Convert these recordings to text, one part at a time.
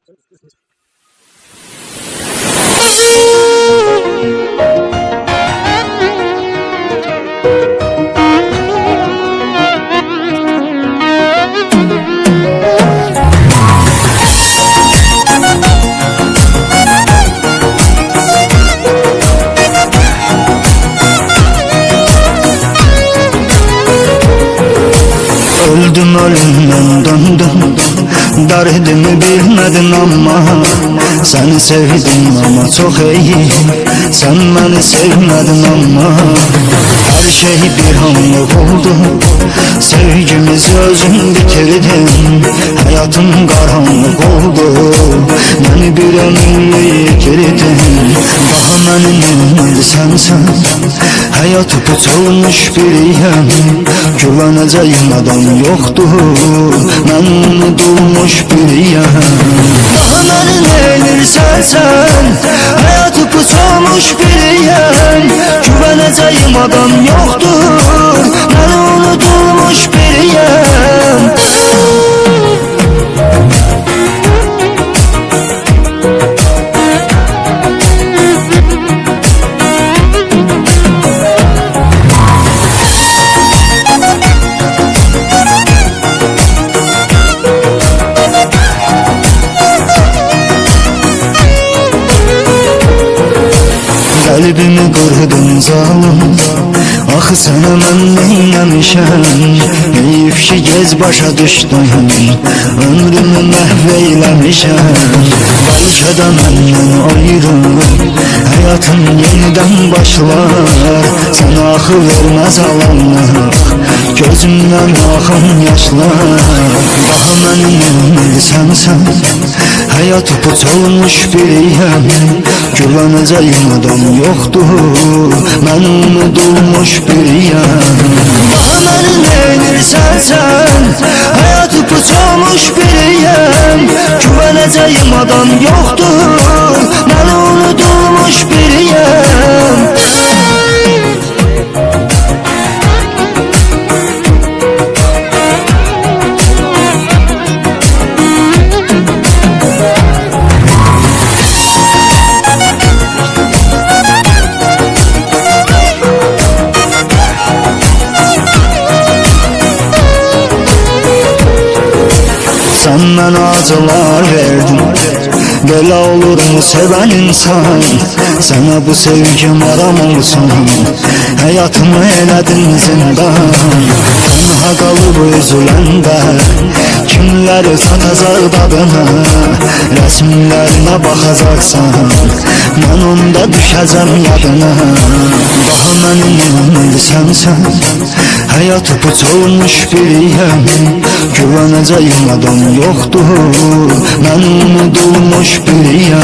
Öldüm ölümden döndüm, derdimi bilmedin ama seni sevdim ama çok iyi. Sen beni sevmedin ama her şey bir anlık oldu. Sevgimizi özün bitirdin, hayatım karanlık oldu. Beni bir ömürlü yitirdin. Daha benim sensen, hayatı pusulmuş biriyim. Güveneceğim adam yoktur, ben unutulmuş biriyim. Daha beni neylirsen sen, hayatı pusulmuş biriyim. Güveneceğim adam yoktur, ben unutulmuş biriyim. Kalbimi kırdın zalim, ah sana ben neylemişim. Eyüp ki gez başa düştüm, ömrümü mahveylemişim. Belki de benden ayrılıp hayatım yeniden başlar. Sana akıl vermez alanlık, gözümden akın yaşlar. Daha benim sensen, hayatı pusulmuş biriyim. Güveneceğim adam yoktur, ben unutulmuş biriyim. Daha beni neylirsen sen, hayatı pusulmuş biriyim. Güveneceğim adam yoktur, ben unutulmuş biriyim. Sen bana acılar verdin, böyle olur mu seven insan? Sana bu sevgim aram olsun, hayatımı eledin zindan. Tenha kalıp üzülende, kimleri satacak dadına? Resimlerine bakacaksan, ben onda düşeceğim yadına. Daha benim sensen, hayatı pusulmuş biriyim. Güveneceğim adam yoktur, ben unutulmuş biriyim.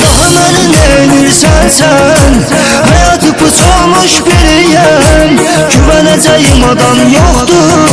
Daha beni neylirsen sen, hayatı pusulmuş biriyim. Güveneceğim adam yoktur,